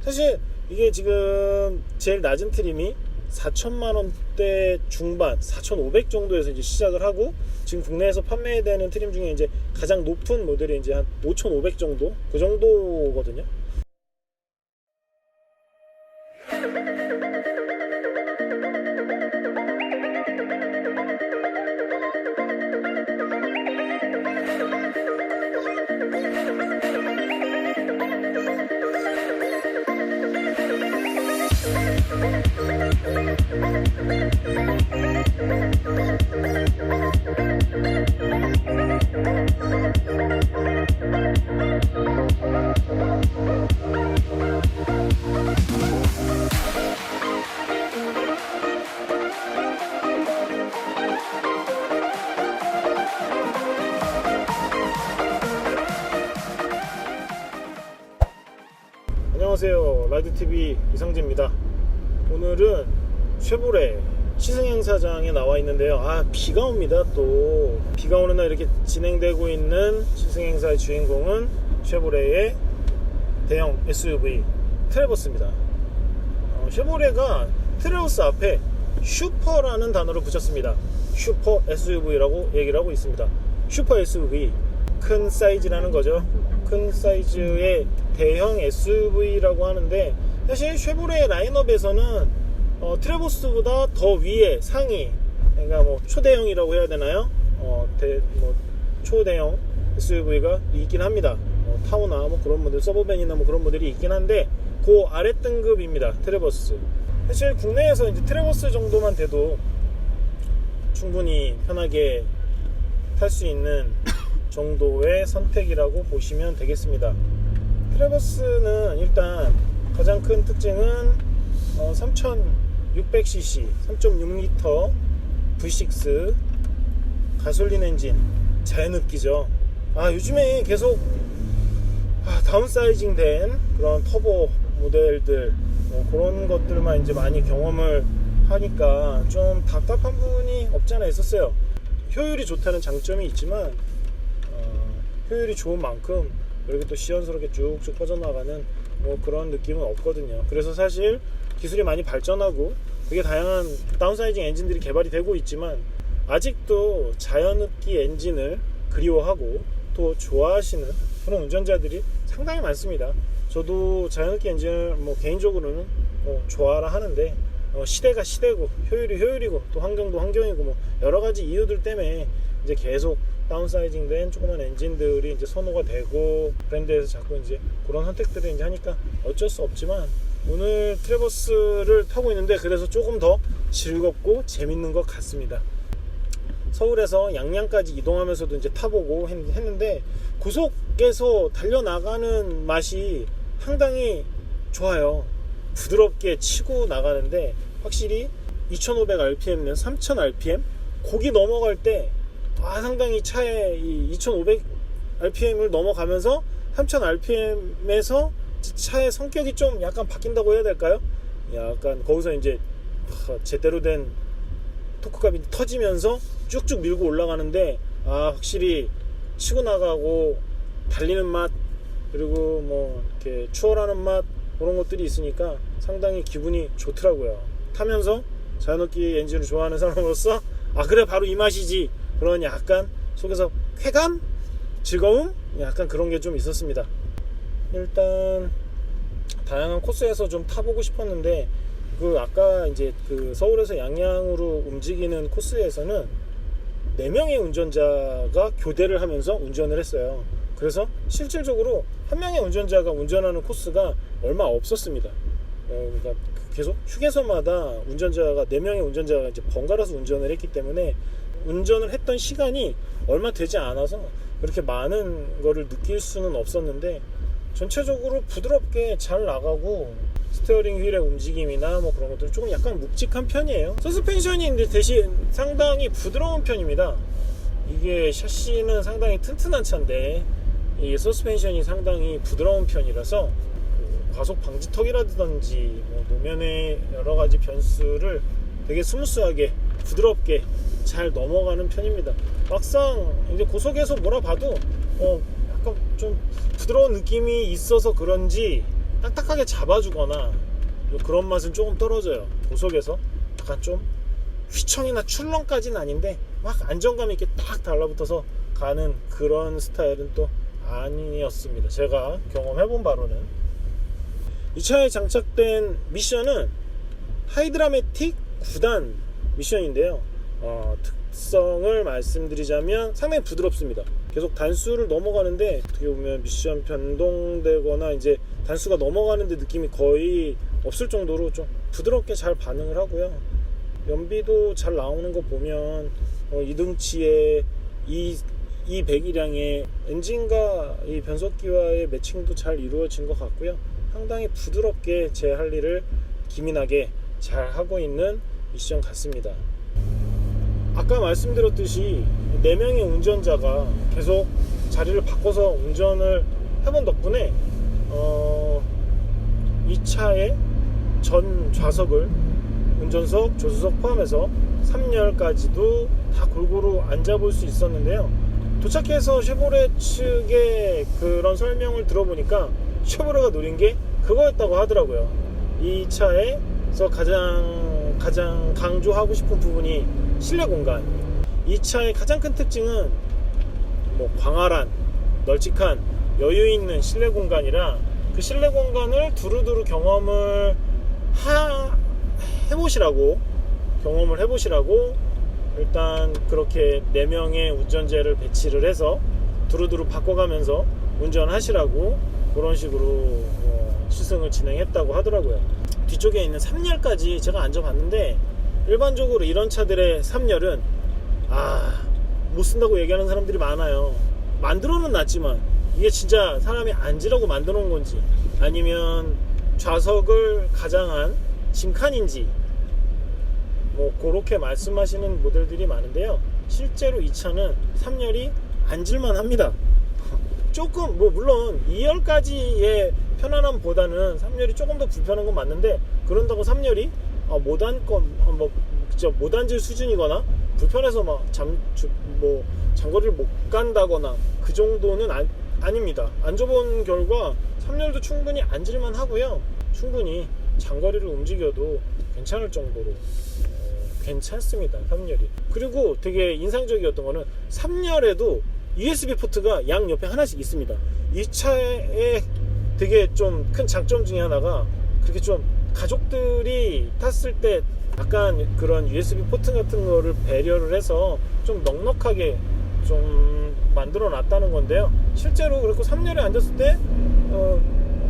사실 이게 지금 제일 낮은 트림이 4천만원대 중반 4,500 정도에서 이제 시작을 하고, 지금 국내에서 판매되는 트림 중에 이제 가장 높은 모델이 이제 한 5,500 정도, 그 정도거든요. 안녕하세요, 라이드TV 이상재입니다. 오늘은 쉐보레 시승행사장에 나와 있는데요. 비가 옵니다. 또 비가 오는 날 이렇게 진행되고 있는 시승행사의 주인공은 쉐보레의 대형 SUV 트래버스입니다. 쉐보레가 트래버스 앞에 슈퍼라는 단어를 붙였습니다. 슈퍼 SUV라고 얘기를 하고 있습니다. 슈퍼 SUV, 큰 사이즈라는 거죠. 큰 사이즈의 대형 SUV라고 하는데, 사실 쉐보레 라인업에서는 트래버스보다 더 위에 상위, 그러니까 뭐 초대형이라고 해야 되나요? 초대형 SUV가 있긴 합니다. 타오나 뭐 그런 모델, 서버밴이나 뭐 그런 모델이 있긴 한데, 그 아래 등급입니다. 트래버스. 사실 국내에서 이제 트래버스 정도만 돼도 충분히 편하게 탈 수 있는 정도의 선택이라고 보시면 되겠습니다. 트래버스는 일단 가장 큰 특징은 3600cc 3.6L V6 가솔린 엔진, 자연흡기죠. 요즘에 계속 다운사이징 된 그런 터보 모델들, 그런 것들만 이제 많이 경험을 하니까 좀 답답한 부분이 없지 않아 있었어요. 효율이 좋다는 장점이 있지만 효율이 좋은 만큼 이렇게 또 시원스럽게 쭉쭉 뻗어나가는 그런 느낌은 없거든요. 그래서 사실 기술이 많이 발전하고 되게 다양한 다운사이징 엔진들이 개발이 되고 있지만, 아직도 자연흡기 엔진을 그리워하고 또 좋아하시는 그런 운전자들이 상당히 많습니다. 저도 자연흡기 엔진을 개인적으로는 좋아라 하는데, 시대가 시대고 효율이 효율이고 또 환경도 환경이고 여러가지 이유들 때문에 이제 계속 다운사이징 된 조그만 엔진들이 이제 선호가 되고, 브랜드에서 자꾸 이제 그런 선택들을 이제 하니까 어쩔 수 없지만, 오늘 트래버스를 타고 있는데 그래서 조금 더 즐겁고 재밌는 것 같습니다. 서울에서 양양까지 이동하면서도 이제 타보고 했는데, 고속에서 달려나가는 맛이 상당히 좋아요. 부드럽게 치고 나가는데, 확실히 2500rpm면 3000rpm 고기 넘어갈 때 상당히 차에 이 2500rpm을 넘어가면서 3000rpm에서 차의 성격이 좀 약간 바뀐다고 해야 될까요? 약간 거기서 이제 제대로 된 토크값이 터지면서 쭉쭉 밀고 올라가는데, 확실히 치고 나가고 달리는 맛, 그리고 이렇게 추월하는 맛, 그런 것들이 있으니까 상당히 기분이 좋더라고요. 타면서 자연흡기 엔진을 좋아하는 사람으로서 그래 바로 이 맛이지, 그런 약간 속에서 쾌감? 즐거움? 약간 그런 게 좀 있었습니다. 일단 다양한 코스에서 좀 타보고 싶었는데, 아까 이제 서울에서 양양으로 움직이는 코스에서는 4명의 운전자가 교대를 하면서 운전을 했어요. 그래서 실질적으로 한 명의 운전자가 운전하는 코스가 얼마 없었습니다. 그러니까 계속 휴게소마다 운전자가 4명의 운전자가 이제 번갈아서 운전을 했기 때문에 운전을 했던 시간이 얼마 되지 않아서 그렇게 많은 거를 느낄 수는 없었는데, 전체적으로 부드럽게 잘 나가고 스티어링 휠의 움직임이나 그런 것들은 조금 약간 묵직한 편이에요. 서스펜션이 대신 상당히 부드러운 편입니다. 이게 샤시는 상당히 튼튼한 차인데 이 서스펜션이 상당히 부드러운 편이라서 과속 방지턱이라든지 노면의 여러가지 변수를 되게 스무스하게 부드럽게 잘 넘어가는 편입니다. 막상 이제 고속에서 몰아봐도 약간 좀 부드러운 느낌이 있어서 그런지 딱딱하게 잡아주거나 그런 맛은 조금 떨어져요. 고속에서 약간 좀 휘청이나 출렁까지는 아닌데 막 안정감 있게 딱 달라붙어서 가는 그런 스타일은 또 아니었습니다. 제가 경험해본 바로는. 이 차에 장착된 미션은 하이드라매틱 9단 미션인데요. 특성을 말씀드리자면 상당히 부드럽습니다. 계속 단수를 넘어가는데 어떻게 보면 미션 변동되거나 이제 단수가 넘어가는데 느낌이 거의 없을 정도로 좀 부드럽게 잘 반응을 하고요. 연비도 잘 나오는 거 보면 이등치에 이 배기량의 엔진과 이 변속기와의 매칭도 잘 이루어진 것 같고요. 상당히 부드럽게 제 할 일을 기민하게 잘 하고 있는 미션 같습니다. 아까 말씀드렸듯이 4명의 운전자가 계속 자리를 바꿔서 운전을 해본 덕분에 이 차의 전 좌석을 운전석, 조수석 포함해서 3열까지도 다 골고루 앉아볼 수 있었는데요. 도착해서 쉐보레 측의 그런 설명을 들어보니까 쉐보레가 노린 게 그거였다고 하더라고요. 이 차에서 가장 강조하고 싶은 부분이 실내 공간. 이 차의 가장 큰 특징은 광활한, 널찍한, 여유 있는 실내 공간이라 그 실내 공간을 두루두루 경험을 해보시라고 일단 그렇게 4명의 운전자를 배치를 해서 두루두루 바꿔가면서 운전하시라고 그런 식으로 시승을 진행했다고 하더라고요. 뒤쪽에 있는 3열까지 제가 앉아봤는데 일반적으로 이런 차들의 3열은 못 쓴다고 얘기하는 사람들이 많아요. 만들어는 놨지만 이게 진짜 사람이 앉으라고 만들어 놓은 건지 아니면 좌석을 가장한 짐칸인지 그렇게 말씀하시는 모델들이 많은데요. 실제로 이 차는 3열이 앉을만 합니다. 조금 물론 2열까지의 편안함보다는 3열이 조금 더 불편한 건 맞는데 그런다고 3열이 못 앉을 수준이거나 불편해서 장거리를 못 간다거나 그 정도는 아닙니다. 앉아본 결과 3열도 충분히 앉을만 하고요. 충분히 장거리를 움직여도 괜찮을 정도로 괜찮습니다. 3열이. 그리고 되게 인상적이었던 거는 3열에도 USB 포트가 양 옆에 하나씩 있습니다. 이 차의 되게 좀 큰 장점 중에 하나가 그렇게 좀 가족들이 탔을 때 약간 그런 USB 포트 같은 거를 배려를 해서 좀 넉넉하게 좀 만들어 놨다는 건데요. 실제로 그렇고 3열에 앉았을 때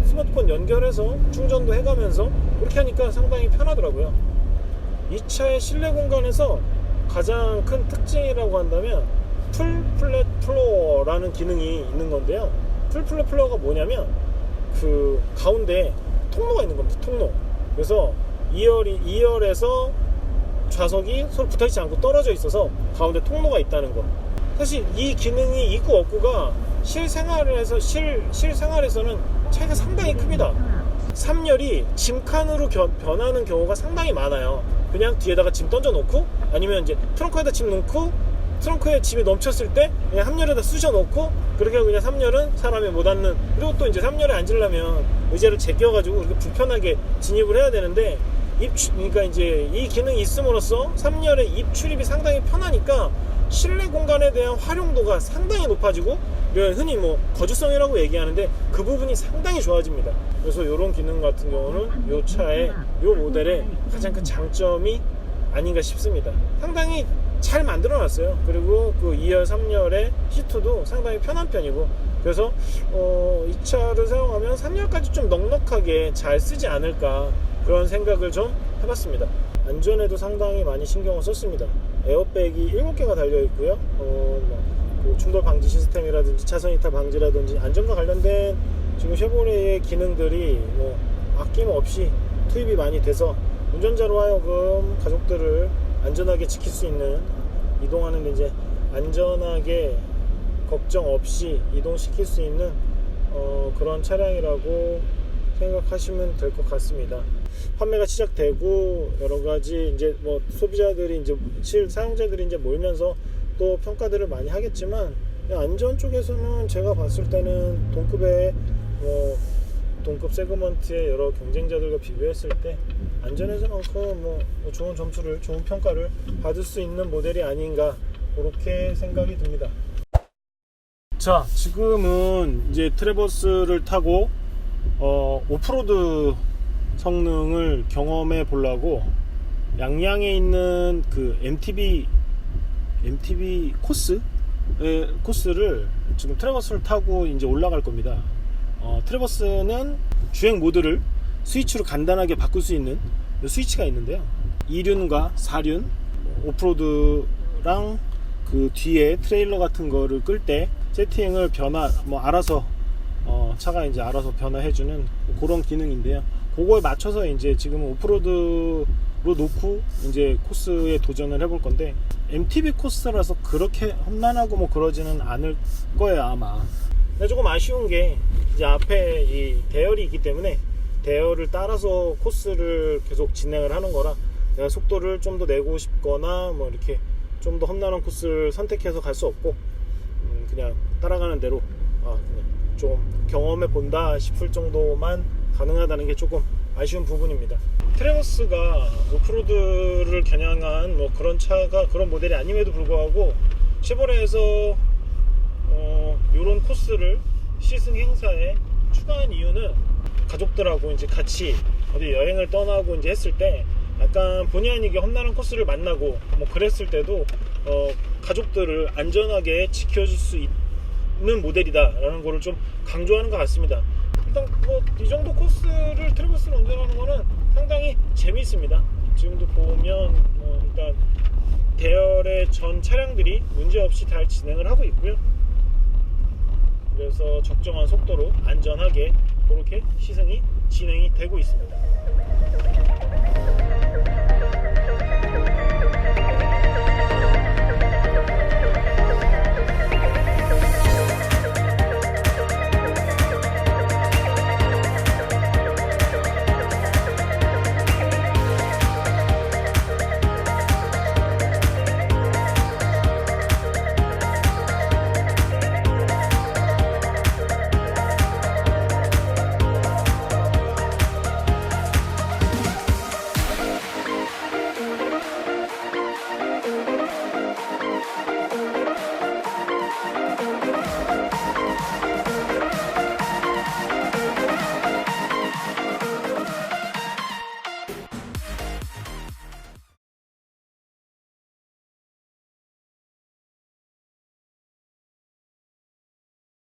스마트폰 연결해서 충전도 해가면서 그렇게 하니까 상당히 편하더라고요. 이 차의 실내 공간에서 가장 큰 특징이라고 한다면 풀 플랫 플로어라는 기능이 있는 건데요. 풀 플랫 플로어가 뭐냐면 그 가운데 통로가 있는 겁니다. 통로. 그래서 2열에서 좌석이 서로 붙어있지 않고 떨어져 있어서 가운데 통로가 있다는 거. 사실 이 기능이 있고 없고가 실생활에서는 차이가 상당히 큽니다. 3열이 짐칸으로 변하는 경우가 상당히 많아요. 그냥 뒤에다가 짐 던져 놓고 아니면 이제 트렁크에다 짐 놓고 트렁크에 짐이 넘쳤을 때 그냥 3열에다 쑤셔 놓고 그렇게 하고 그냥 3열은 사람이 못 앉는. 그리고 또 이제 3열에 앉으려면 의자를 제껴가지고 그렇게 불편하게 진입을 해야 되는데 그러니까 이제 이 기능이 있음으로써 3열의 입 출입이 상당히 편하니까 실내 공간에 대한 활용도가 상당히 높아지고 흔히 거주성이라고 얘기하는데 그 부분이 상당히 좋아집니다. 그래서 이런 기능 같은 경우는 이 차의 이 모델의 가장 큰 장점이 아닌가 싶습니다. 상당히 잘 만들어 놨어요. 그리고 그 2열, 3열의 시트도 상당히 편한 편이고 그래서 이 차를 사용하면 3열까지 좀 넉넉하게 잘 쓰지 않을까 그런 생각을 좀 해봤습니다. 안전에도 상당히 많이 신경을 썼습니다. 에어백이 7개가 달려있고요. 충돌 방지 시스템이라든지 차선 이탈 방지라든지 안전과 관련된 지금 쉐보레의 기능들이 아낌없이 투입이 많이 돼서 운전자로 하여금 가족들을 안전하게 지킬 수 있는 이동하는데 이제 안전하게 걱정 없이 이동시킬 수 있는 그런 차량이라고 생각하시면 될 것 같습니다. 판매가 시작되고 여러 가지 이제 소비자들이 이제 사용자들이 이제 몰면서 또 평가들을 많이 하겠지만 안전 쪽에서는 제가 봤을 때는 동급 세그먼트의 여러 경쟁자들과 비교했을 때 안전하지 않고 뭐 좋은 점수를, 좋은 평가를 받을 수 있는 모델이 아닌가, 그렇게 생각이 듭니다. 자, 지금은 이제 트래버스를 타고 오프로드 성능을 경험해 보려고 양양에 있는 그 MTB 코스를 지금 트래버스를 타고 이제 올라갈 겁니다. 트래버스는 주행 모드를 스위치로 간단하게 바꿀 수 있는 스위치가 있는데요. 2륜과 4륜, 오프로드랑 그 뒤에 트레일러 같은 거를 끌 때 세팅을 알아서 차가 이제 알아서 변화해주는 그런 기능인데요. 그거에 맞춰서 이제 지금 오프로드로 놓고 이제 코스에 도전을 해볼 건데, MTB 코스라서 그렇게 험난하고 뭐 그러지는 않을 거예요 아마. 근데 조금 아쉬운 게 이제 앞에 이 대열이 있기 때문에 대열을 따라서 코스를 계속 진행을 하는 거라 내가 속도를 좀 더 내고 싶거나 뭐 이렇게 좀 더 험난한 코스를 선택해서 갈 수 없고, 그냥 따라가는 대로 그냥 좀 경험해 본다 싶을 정도만 가능하다는 게 조금 아쉬운 부분입니다. 트래버스가 오프로드를 겨냥한 뭐 그런 차가, 그런 모델이 아님에도 불구하고 쉐보레에서 이런 코스를 시승 행사에 추가한 이유는 가족들하고 이제 같이 어디 여행을 떠나고 이제 했을 때 약간 본의 아니게 험난한 코스를 만나고 뭐 그랬을 때도 가족들을 안전하게 지켜줄 수 있는 모델이다 라는 거를 좀 강조하는 것 같습니다. 일단 뭐 이 정도 코스를 트래버스로 운전하는 거는 상당히 재미있습니다. 지금도 보면 일단 대열의 전 차량들이 문제없이 잘 진행을 하고 있고요. 그래서 적정한 속도로 안전하게 그렇게 시승이 진행이 되고 있습니다.